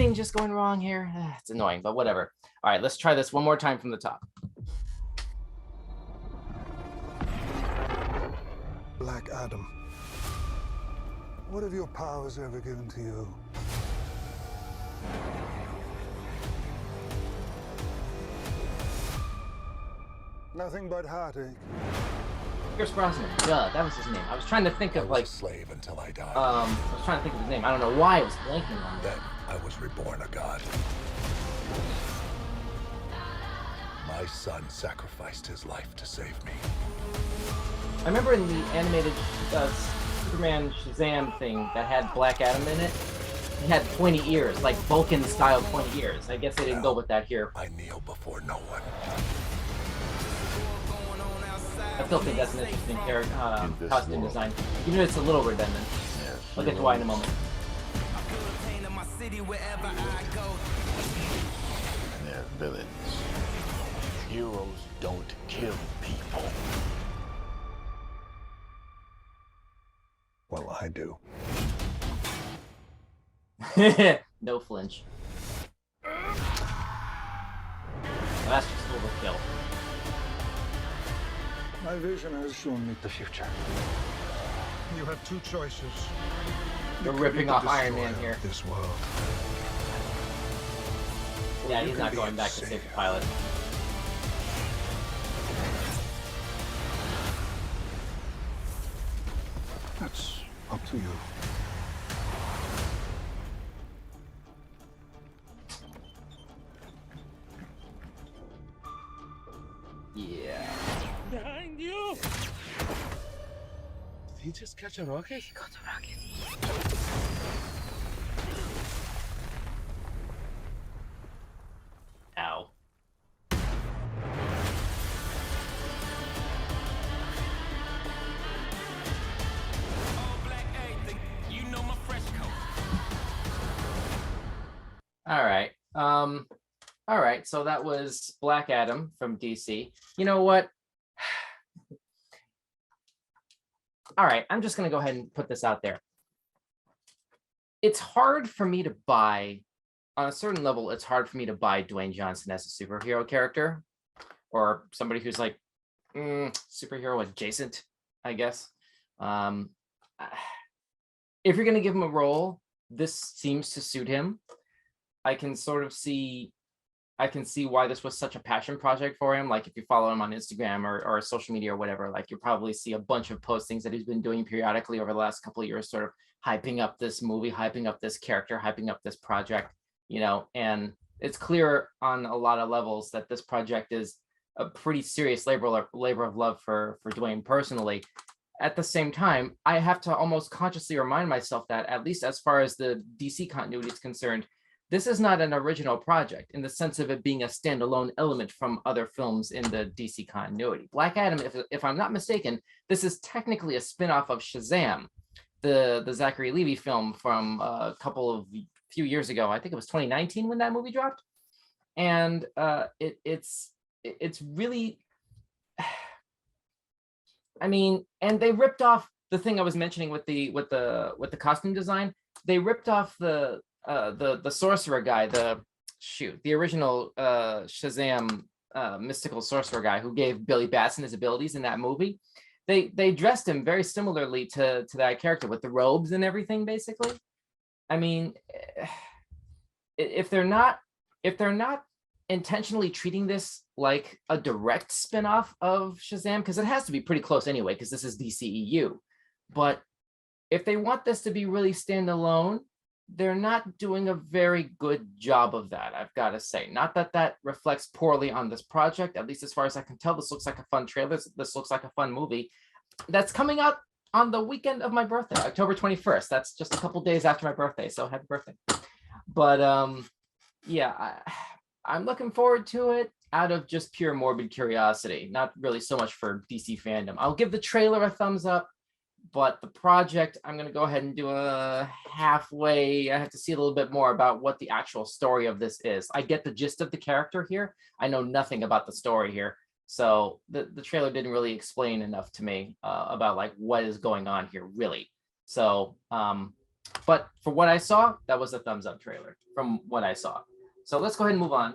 everything just going wrong here? It's annoying, but whatever. All right, let's try this one more time from the top. Black Adam, what have your powers ever given to you? Nothing but heartache. Pierce Brosnan. Duh, that was his name. I was trying to think of like a slave until I died. I was trying to think of his name. I don't know why I was blanking on Then I was reborn a god. My son sacrificed his life to save me. I remember in the animated Superman Shazam thing that had Black Adam in it, he had pointy ears, like Vulcan-style pointy ears. I guess they didn't go with that here. I kneel before no one. I still think that's an interesting costume design, even if it's a little redundant. I'll get to why in a moment. They're villains. Heroes don't kill people. Well, I do. No flinch. That's just overkill. My vision has shown me the future. You have two choices. You're ripping off Iron Man here. This world. Yeah, he's not going back to save the pilot. That's up to you. Yeah. Behind you! Did he just catch a rocket? He caught a rocket. Ow. All right. All right. So that was Black Adam from DC. You know what? All right. I'm just going to go ahead and put this out there. It's hard for me to buy, on a certain level, it's hard for me to buy Dwayne Johnson as a superhero character or somebody who's like superhero adjacent, I guess. If you're going to give him a role, this seems to suit him. I can see why this was such a passion project for him. Like if you follow him on Instagram or social media or whatever, like you probably see a bunch of postings that he's been doing periodically over the last couple of years, sort of hyping up this movie, hyping up this character, hyping up this project, you know, and it's clear on a lot of levels that this project is a pretty serious labor of love for Dwayne personally. At the same time, I have to almost consciously remind myself that, at least as far as the DC continuity is concerned, this is not an original project in the sense of it being a standalone element from other films in the DC continuity. Black Adam, if I'm not mistaken, this is technically a spin-off of Shazam, the Zachary Levi film from a few years ago. I think it was 2019 when that movie dropped. And it's really, I mean, and they ripped off the thing I was mentioning with the costume design. They ripped off the sorcerer guy, the original Shazam mystical sorcerer guy who gave Billy Batson his abilities in that movie. They dressed him very similarly to that character with the robes and everything, basically. I mean, if they're not intentionally treating this like a direct spin-off of Shazam, because it has to be pretty close anyway, because this is DCEU. But if they want this to be really standalone, they're not doing a very good job of that, I've got to say. Not that that reflects poorly on this project, at least as far as I can tell. This looks like a fun trailer. This looks like a fun movie that's coming out on the weekend of my birthday, October 21st. That's just a couple days after my birthday, so happy birthday. But yeah, I'm looking forward to it out of just pure morbid curiosity, not really so much for DC fandom. I'll give the trailer a thumbs up, but the project, I'm going to go ahead and do a halfway. I have to see a little bit more about what the actual story of this is. I get the gist of the character here. I know nothing about the story here. So the trailer didn't really explain enough to me about like what is going on here, really. So But for what I saw, that was a thumbs up trailer from what I saw. So let's go ahead and move on.